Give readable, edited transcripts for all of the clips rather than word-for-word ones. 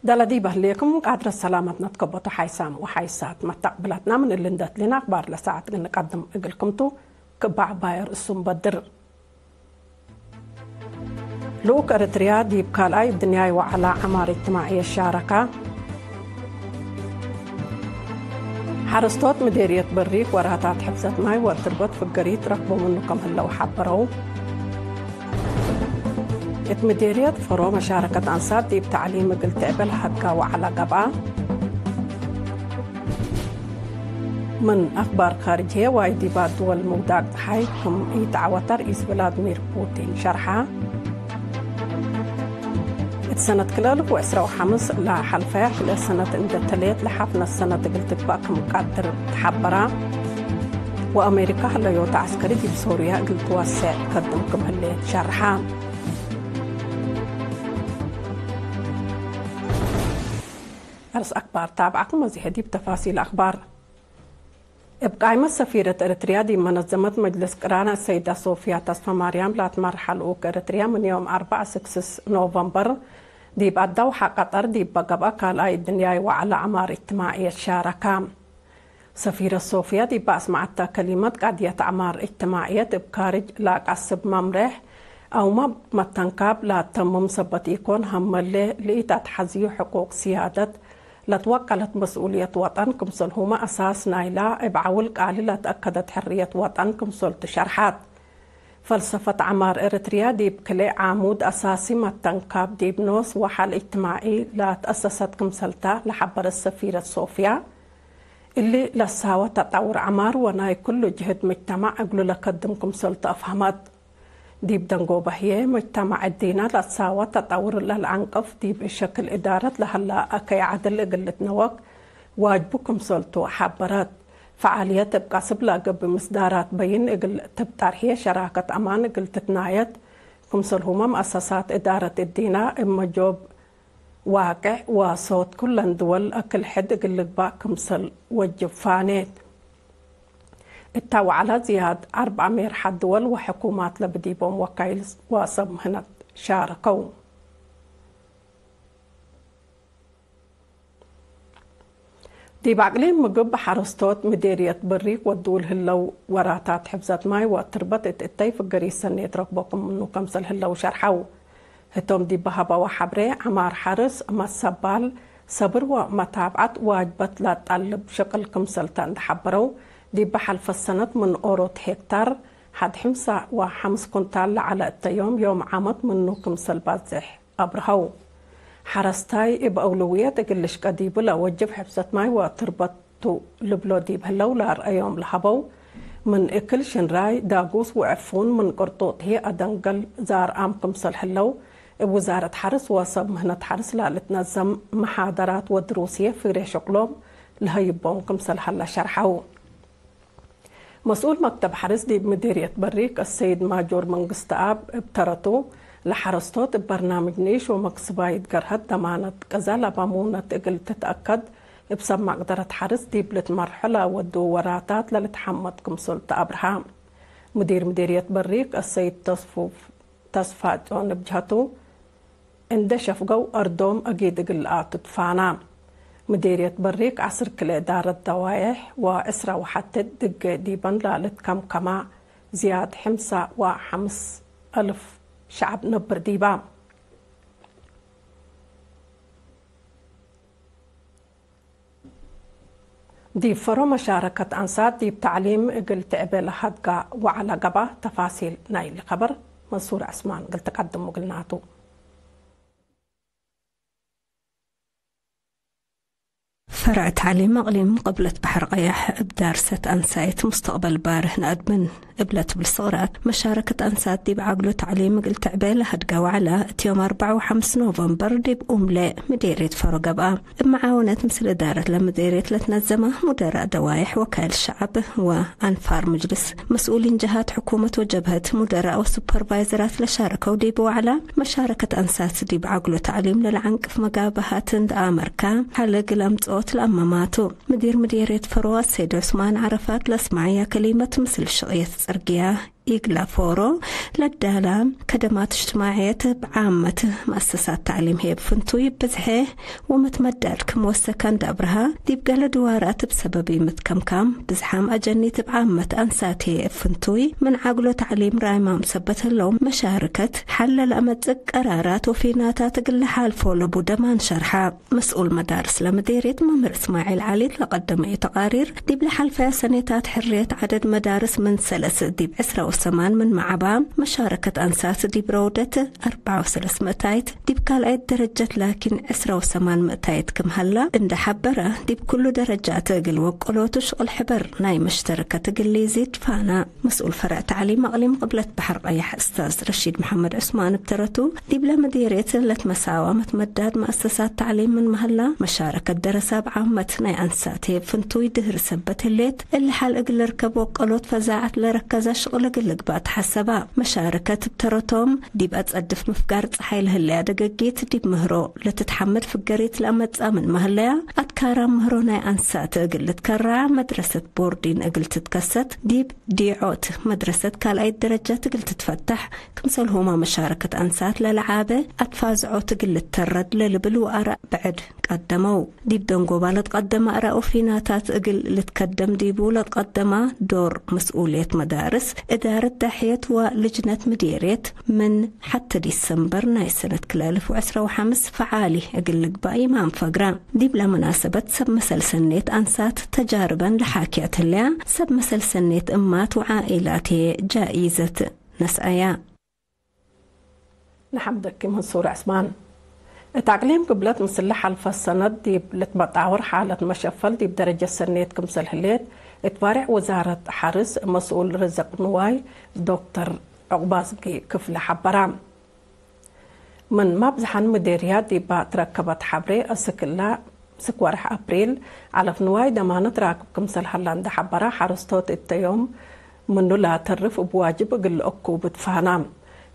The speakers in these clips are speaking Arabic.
دلدي بهليكم قادر السلامتنا تكبطوا حيسام وحيسات ما تقبلتنا من اللي ندت لنا أخبار لساعة نقدم إقلكمتو كبع باير السم بدر لوك أريتريا دي بكالاي الدنيا وعلى عمار اجتماعية الشاركة حرستوت مديرية بريك وراتات حفظت ماي وارتربط في القريت ركبوا منكم هلا وحبروا مديرية فرو مشاركة أنصار دي بتعليم قلت قبل حقا وعلى قبعة من أخبار خارجية وايدي بعد دول موداك حيكم يتعوتر رئيس فلاديمير بوتين شرحها سنة كلالك وإسراء وحمص لحلفاح لسنة اندتليت لحفنا السنة قلت باكم قادر تحبرها وأمريكا هلا يوتا عسكري دي بسوريا قلت واسع قدمكم هاللي شرحها أرس أخبار تابعكم وزيهدي بتفاصيل أخبار بقائمة سفيرة إريتريا دي منظمة مجلس قرانا السيدة صوفيا تصفى مريم لات مرحل أوك إريتريا من يوم 4/6 نوفمبر دي بعد دوحة قطر دي بقبقى كالاي الدنيا وعلى عمار اجتماعية الشاركة سفيرة صوفيا دي بأسمعتها كلمة قادية عمار اجتماعية بكارج لا قصب ممرح أو ما متنكاب لا تمم سبت يكون هم اللي لقيت حزيو حقوق سيادة لتوكلت مسؤولية وطن كمسل هما أساس نايلا بعول قالي تأكدت حرية وطن كمسل تشرحات فلسفة عمار إريتريا دي بكلي عمود أساسي متنكاب دي بنوس وحال اجتماعي لا تأسست كمسلتا لحبر السفيرة صوفيا اللي لساوة تطور عمار وناي كل جهد مجتمع أقول لقدم كمسلتا أفهمت دي بدنقو بهيه مجتمع الدينا لتساوى تطور للعنقف دي بشكل إدارة لهلا أكي عدل قلة نوك واجبكم سلطو حبرات فعالية تبقى سبلا قب مصدارات بين إقل تبتار هي شراكة أمان إقل تتنايت كمسل هما مؤسسات إدارة الدينا إما جوب واقع وصوت كل دول أكل حد إقل لقبا كمسل وجب فانيت التو على زياد 400 حد دول وحكومات لبديبهم وكايل واصب هنا شاركوا دي بعقلين مقب حرستوت مديرية بريك والدول هلو وراتات حفظت ماي وتربطت التيف القريسة نيت ركبكم منو كمسل هلو شرحوا هتوم دي بهبا وحبري عمار حرس أما السبال صبر ومتابعت واجبت لا تقلب شكل كمسل تندحبروا دي بحلف السنة من أورو هكتار حد 5 كنتال على التيوم يوم عامت منو كمسل بازح أبرهو حرستاي بأولوية تقلش قديب لا وجب حبسة ماي وتربطو لبلو ديب هلو لار أيوم لحبو من إكل شنراي داقوس وعفون من قرطوط هي أدنقل زار آم كمسل هلو بوزارة حرس وصب مهنة حرس لا لتنظم محاضرات ودروسية في ريش قلوب لهيبون كمسل هلا شرحو مسؤول مكتب حرس دي بمديرية بريك السيد ماجور منقستاب ابترطو لحرستوت ببرنامج نيش ومكسبايد قرهد ضمانة كزالة بامونة تقل تتأكد بسب مقدرة حرس دي بلت مرحلة ودو وراتات للتحمد كمسلطة أبرهام مدير مديرية بريك السيد تصفى جون بجهتو اندشف جو أردوم أجيد قلقات تدفانا مديرية بريك عصر كل إدارة دوائح وإسرة وحتى دق ديبان لالت كما زياد 5,000 شعب نبر ديبا دي فرو مشاركة أنصار دي بتعليم قلت قبل حدقة وعلى قبا تفاصيل نايل خبر منصور عثمان قلت قدم وقلناتو فرع تعليم أقليم قبلة بحر قياح بدارسة أنسايت مستقبل باره نقدمن قبلت بالصغرات مشاركة أنسات دي بعقلو تعليم قلت عبالة هدقا وعلا يوم 4 و5 نوفمبر دي بأملاء مديرية فرقبة بمعاونة مثل إدارة لمديرية لتنظمة مدراء دوايح وكالة الشعب وأنفار مجلس مسؤولين جهات حكومة وجبهة مدراء وسوبرفايزرات لشاركوا دي بوعلا مشاركة أنسات دي بعقلو تعليم للعنق مقابهات أمريكا حلق لمتقوت الأماماتو مديرية فروا السيد عثمان عرفات لسمعية كلمة مثل شقية سرقية إيقلا فورو للدالة كدمات اجتماعية بعامة مؤسسات تعليم هي بفنتوي بزحيه ومتمدى كموسكان دابرها ديبقى لدوارات بسبب متكمكم بزحام أجنيت بعامة أنسات هي بفنتوي من عقله تعليم رايما مثبت اللوم مشاركة حل الأمتزق قرارات وفيناتات قل حال فولو بودمان شرحة مسؤول مدارس لمديرية ممر إسماعيل علي لقدم تقارير ديب لحل فيها سنتات حرية عدد مدارس من سلس ديب 10 من معبام مشاركة أنسات ديب رودة 4 ديب كالعيد درجات لكن 10 كم هلا عند حبرة ديب كل درجات قل وقلوت شغل حبر ناي مشتركة قل يزيد فانا مسؤول فرع تعليم أقليم قبلة بحر قيح أستاذ رشيد محمد عثمان بترتو ديب لمديرية لتمساوى متمدد مؤسسات تعليم من مهلا مشاركة درسة بعامة ناي أنسات هي بفنتوي دهر سبت الليت اللي حال اقل ركب وقلوت فزاعت لركزة شغل اقل قبات حسبا مشاركة بترتهم ديب أتصدف مفقار حيل هلا دقاقيت ديب مهرو لتتحمد فقاريت لأمت أمن مهلا أتكارا مهرو ناي أنسات اقل تكرع مدرسة بوردين اقل تتكست ديب ديعوت مدرسة كالاي درجات اقل تتفتح كمسل هما مشاركة أنسات للعابة أتفازعو تقل الترد للبلو أراء بعد قدموا ديب دنقو بالت قدم أراء فيناتات اقل لتقدم ديبو لتقدم دور مسؤولية مدارس إدارة دحية ولجنة مديرية من حتى ديسمبر ناي سنة 2015 فعالي اقل لقباي مام فقرا ديب لمناسبة سب مسل سنيت أنسات تجاربا لحاكيات الله سب مسل سنيت أمات وعائلاتي جائزة نسأيا نحمدك منصور عثمان تعليم قبلت مسلح الفصنات ديب لتبطعور حالة مشفل ديب درجة سنيت كمسل هليت اتبارع وزارة حرس مسؤول رزق نواي دكتور عقبازقي كفل حبرام من مبزحن مديريات ديب تركبت حبري أسكلا سكوارح أبريل على فنواي دمانت راكب كمسل هلان ده حبرا حرستوت التيوم منو لا ترف بواجب قل أكو بتفانام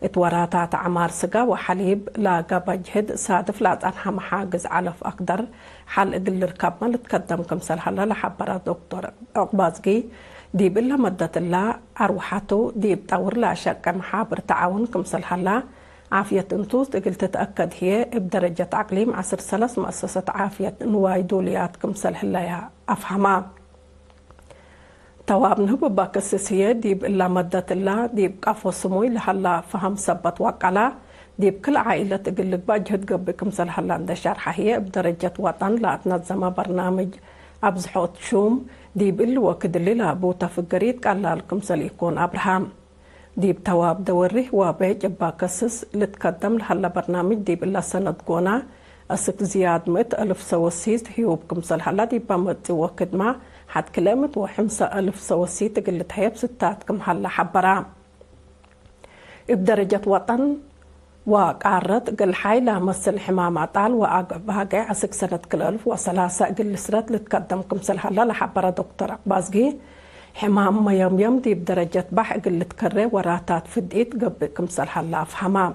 اتوراتات عمار سقا وحليب لاقا بجهد صادف لاتنها محاجز علف أقدر حال اقل ركب ما لتقدم كمسل هلا لحبرا دكتور عقبازقي ديب إلا مدة الله أروحته ديب تور لا شك محابر تعاون كمسل هلا عافية انتوز تقل تتأكد هي بدرجة عقليم 10 مؤسسة عافية نواي دوليات كمسل هلا يا أفهما تواب نهب باكسسية ديب إلا مدة الله ديب قفو سموي لحلا فهم سبت وقلا ديب كل عائلة تقلق باجهد قبكم سلحلا عند شرحة هي بدرجة وطن لا تنظم برنامج أبزحوت شوم ديب إلا وكد اللي لابوتا في القريد قال لكم سليكون أبراهام ديب تواب دوريه وبيج باكسس لتقدم لحلا برنامج ديب إلا سند قونا أسك زياد 100,000 سوسيس هيوبكم سلحلا ديب بامت وكد ما حد كلامت و5,000 سوسي تقلت هيب ستاتكم هلا حبرا بدرجة وطن وقارت قل حيلة مسل حمامة طال وعقبها قاي عسك سنة 2003 قل سرت لتقدمكم سل هلا لحبرا دكتور عقبازقي حمام ما يوم دي بدرجة بح قل تكري وراتات فديت قبكم سل هلا في حمام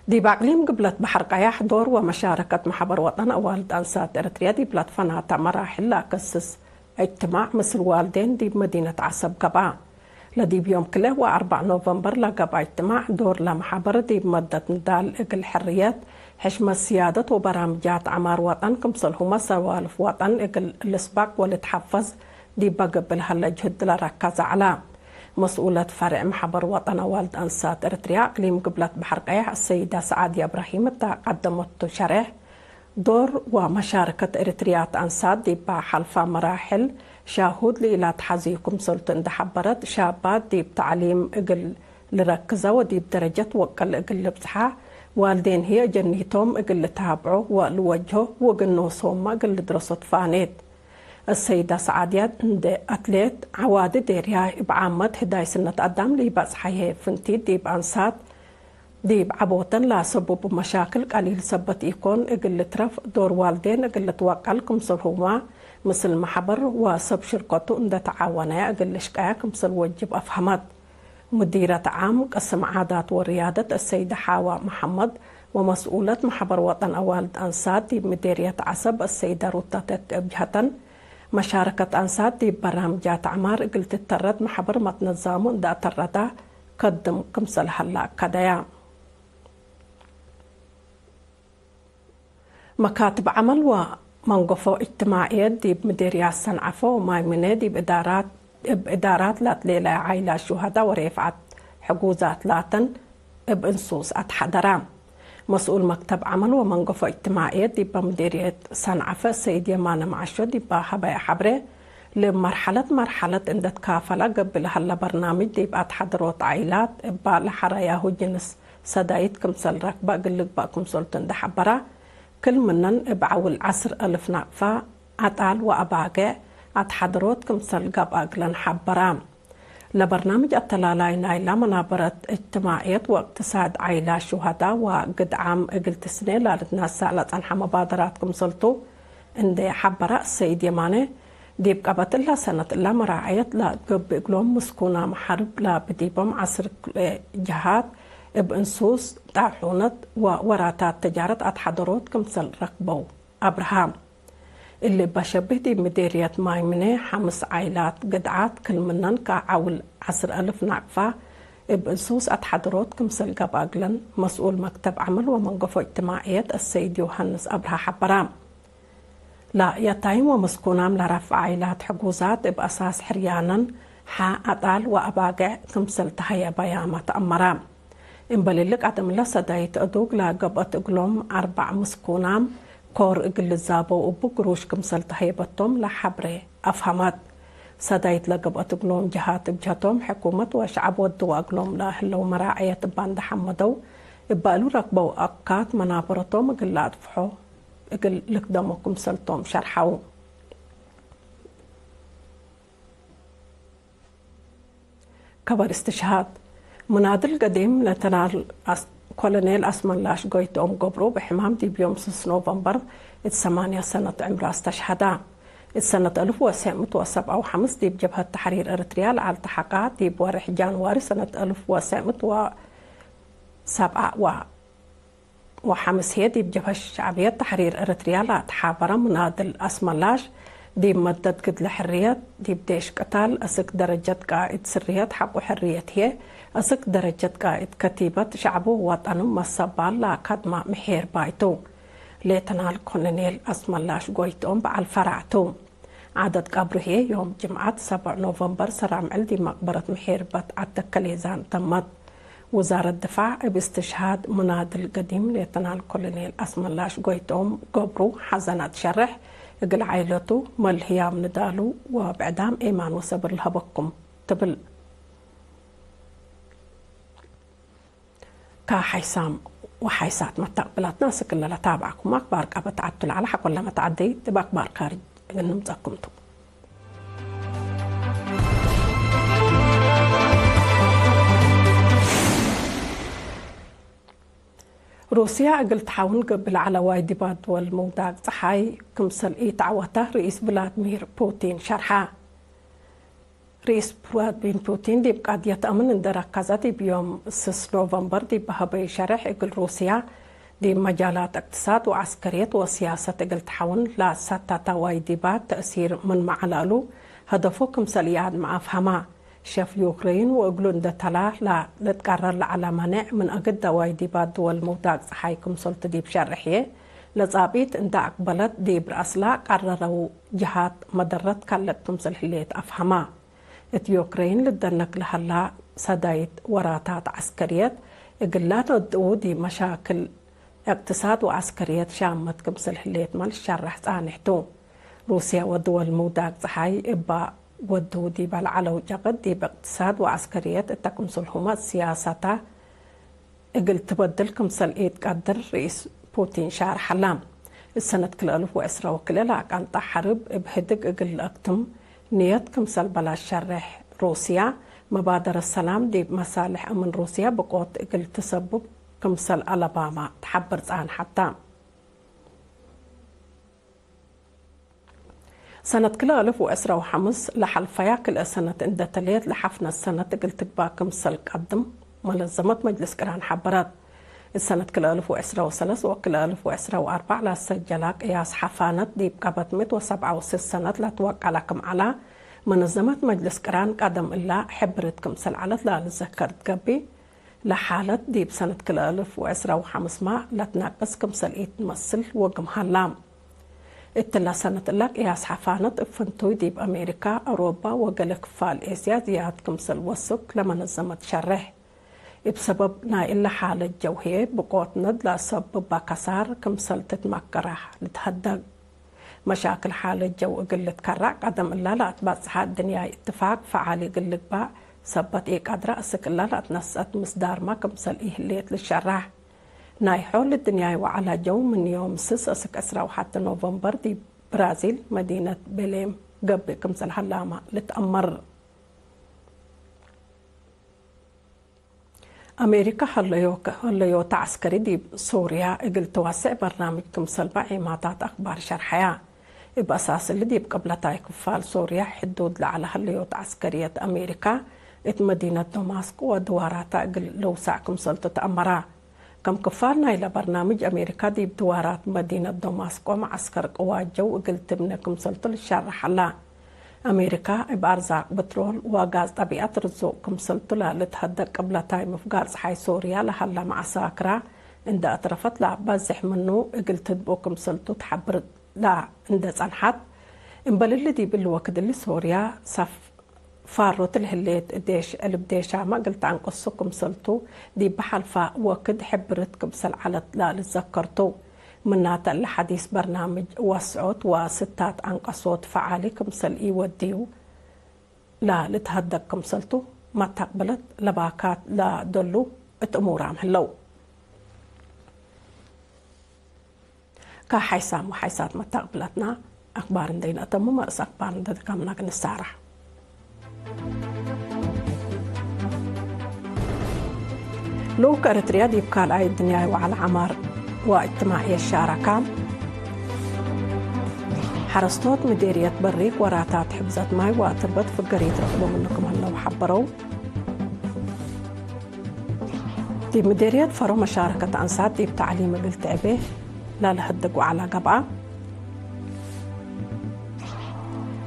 دي باقليم قبلت بحر قياح دور ومشاركة محبر وطن والد أنسات إريتريا دي بلاد فناتا مراحل لا كسس اجتماع مثل والدين دي بمدينة عصب قبا لدي بيوم كله و4 نوفمبر لقبا اجتماع دور لمحبر دي بمدة ندال اقل حريات حشمة سيادة وبرامجات عمار وطن كمسل هما سوالف وطن اقل الاسباق والتحفظ دي بقبل هلا جهد لركز على مسؤولة فرع محبر وطن والد أنسات إريتريا أقليم قبلة بحر قيح السيدة سعادة إبراهيم قدمت شرح دور ومشاركة إريتريات أنسات دي بحلفة مراحل شاهد لإلى تحزيكم سلطن دحبرت شابات دي بتعليم إقل لركزة ودي بدرجة وقل إقل بصحة والدين هي جنيتهم إقل تابعوا والوجهه وقنوصهم إقل دراسة فانيت السيدة سعادية عند أتليت عواد ديريا بعامة هداي سنة قدام لي بس حيه فنتي دي بأنسات دي بعبوتن لا سبب مشاكل قليل سبت يكون إقل ترف دور والدين إقل توقعلكم سلهما مثل محبر وسب شركته عند تعاونة إقل شكاك مثل وجب أفهمت مديرة عام قسم عادات وريادة السيدة حاوى محمد ومسؤولة محبر وطن والد أنسات دي مديرية عصب السيدة روتا تك بجهتن مشاركة أنسات دي برامجات أعمار قلت الترد محبر ما تنظامون دا تردا قدم كمسل هلا كدايا مكاتب عمل ومنقفو اجتماعيات دي بمديرية الصنعفو ومايمنة دي بإدارات لات ليلة عائلة شهداء ورفعت حجوزات لاتن بإنصوص أتحضرام مسؤول مكتب عمل ومنقفة اجتماعية دي بمديرية صنعفة السيد يمان معشو دي بحبايا حبري مرحلة اندت كافلة قبل هلا برنامج دي بأتحضروت عائلات لحراياهو جنس سدايت كمسل ركبة قلق باكم سلطن ده حبرا كل منن بعول عصر ألف نقفة أتعال وأباقع أتحضروت كمسل قب أقلن حبرام لبرنامج التلالاي نايلا منابرة اجتماعية واقتصاد عائلة شهداء وقد عام قلت سنة لالتنا سألت عن مبادراتكم سلطو اندي حبرا السيد يماني دي بقبت الله سنة الله مراعية لا قب قلوم مسكونا محارب لا بديبهم عصر جهات بانصوص طاحونة ووراتات تجارة أتحضروت كمسل ركبو أبراهام اللي بشبه دي مديرية مايمنة 5 عائلات قدعات كل منن كعول 10,000 نعفة بانصوص أتحضروت كمسل قباقلن مسؤول مكتب عمل ومنقفو اجتماعية السيد يوهنس أبرها حبرام لا يتايم ومسكونام لرفع عائلات حجوزات بأساس حريانا أطال وأباقع كمسل تهيا بيامة أمرام إن بللك عدم لسدايت أدوغ لا قبط أقلوم 4 مسكونام كور إقل الزابو وبقروش كمسل تهيبتهم لحبري أفهمت سدايت لقبط أقلوم جهات بجهتهم حكومة وشعب ودو أقلوم لاهلو مراعية باند حمدو إبالو ركبو أقات منابرتهم إقل لا أدفحو إقل لقدمو كمسلتهم شرحو كبر استشهاد منادل قديم لتنال كولونيل أسمان لاش قويت أم قبرو بحمام دي بيوم 6 نوفمبر 8 سنة عمره استشهدا السنة 1957 دي بجبهة تحرير إريتريا على التحقات دي بورح جانواري سنة 1957 دي بجبهة الشعبية تحرير إريتريا لا تحابرة منادل أسمان لاش دي مدد قد لحرية دي بديش قتال أسك درجة قائد سرية حق حرية هي أسك درجة قائد كتيبة شعبه وطنه مصبال لا قدمة محير بايتو ليتنال كولونيل أسمان لاش قويتهم بعل فرعتو عدد قبره هي يوم جمعة 7 نوفمبر سرام دي مقبرة محير بات عالتكاليزان تمت وزارة الدفاع باستشهاد منادل قديم ليتنال كولونيل أسمان لاش قويتهم قبرو حزنات شرح قل عائلته ملهيام ندالو وبعدام إيمان وصبر الهبكم تبل كحيسام وحيسات متقبلات ناس كلها تابعكم أكبر كابت عدتل على حق ولا ما تعدي تبقى أكبر خارج نمزقكمتو روسيا قلت حاول قبل على وايدبات والموداق صحاي كمسل تعوته رئيس فلاديمير بوتين شرحه رئيس فلاديمير بوتين دي بقاد يتأمن اندركزاتي بيوم 6 نوفمبر دي بهبي شرح يقول روسيا دي مجالات اقتصاد وعسكرية وسياسة قلت حاول لا ستة وايدبات تأثير من معلالو هدفو كمسل يعد مع فهما شاف يوكرين وقلون ده تلا لا لتقرر على منع من أقد وايدبات دول موتاق صحايكم سلطة دي بشرحية لصابيت انت أقبلت دي برأسلا قرروا جهات مدرت كالت تمثل حليت أفهما يوكرين لدنك لهلا سدايت وراتات عسكريات إقلات ودو دي مشاكل اقتصاد وعسكريات شامت كمثل حليت مال الشرح سانحتو روسيا ودول موتاق صحاي إبا ودو دي بالعلو جقد دي باقتصاد وعسكريات التكمسلهما سياسة اقل تبدل كمسل ايد قدر رئيس بوتين شهر حلام السنة كل 1010 وكل لاك انت حرب بهدق اقل اكتم نيت كمسل بلا شرح روسيا مبادرة السلام دي بمصالح امن روسيا بقوت اقل تسبب كمسل ألاباما تحبر عن حتى سنة كل 1015 لحل فياكل سنة عند تليت لحفنا السنة قلت باكم سلك قدم منظمة مجلس قران حبرات السنة كل 1023 وكل 1024 لا سجلك قياس حفانة ديب قبت 167 سنة لا توقع لكم على منظمة مجلس قران قدم إلا حبرتكم سلعلت لا لذكرت قبي لحالة ديب سنة كل 1025 لا تناقصكم سلقيت تمثل وقم هلام اتلا سنة إلا قياس حفانة افنتوي ديب أمريكا أوروبا وقلق فال إيسيا زيادكم سلوسك لمنظمة شره بسبب نايل حالة جوهية بقوت ند لا سبب باكسار كمسل تتمكره لتهدق مشاكل حالة جو قلت كرع قدم إلا لا تبصح الدنيا اتفاق فعالي قلت با سبت إيك أدرى أسك إلا لا تنسأت مصدار ما كمسل إهليت للشرح ناي حول الدنيا وعلى جو من يوم 6 أسك أسرع وحتى نوفمبر دي برازيل مدينة بليم قبل كمسل هلامة لتأمر أمريكا هليوت عسكري دي سوريا قل توسع برنامج كمسل بعيماتات أخبار شرحية بأساس اللي دي قبل تاي كفال سوريا حدود لعلى هليوت عسكرية أمريكا مدينة دمشق ودوارات قل لوسع كمسل تتأمرا كم كفالنا إلى برنامج أمريكا دي بدوارات مدينة دمشق ومعسكر قوات جو قل تبنى كمسل الشرح الله أمريكا بأرزاق بترول وغاز طبيعة رزق كمسلتو لا لتهدد قبل تايم في غاز حي سوريا لحلا مع ساكرة عند أطرفت لا بازح منه قلت تدبو كمسلتو تحبر لا عند صنحت انبل اللي دي بالوقت اللي سوريا صف فاروت الهليت ديش البديشة ما قلت عن قصو كمسلتو دي بحلفة وقت حبرت كمسل على لا لتذكرتو منات الحديث برنامج وسعود وستات عن قصوت فعالي كمسل يوديو لا لتهدك كمسلتو ما تقبلت لباكات لا دلو اتأمورام هلو كحيسام وحيسات ما تقبلتنا أخبار دين أتمو مرس أخبار دين كامنا كنسارة لو كارتريا دي بكال أي الدنيا وعلى عمار واجتماعية الشاركة حرستوت مديرية بريق وراتات حبزة ماي واتربط في القرية رقبوا منكم هلا وحبروا دي مديرية فرو مشاركة أنسات دي بتعليم قلت عبيه لا لهدقوا على قبعة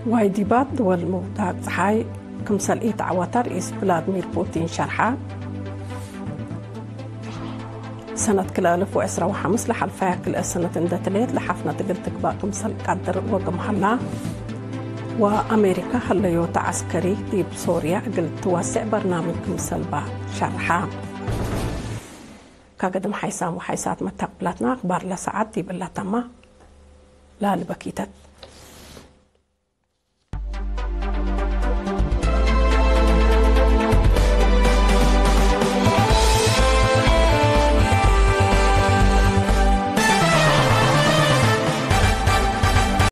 واي ديبات دول موضاق زحاي كمسل إيت عواتر رئيس فلاديمير بوتين شرحة سنة كل 1025 لحلفاء كل سنة اندتليت لحفنة قلت باكم سل قدر وقم هلا وأمريكا هليوت عسكري دي بسوريا قلت توسع برنامج كمسل با شرحة كقدم حيسام وحيسات ما تقبلتنا أخبار لساعات دي بالله تما لا لبكيتت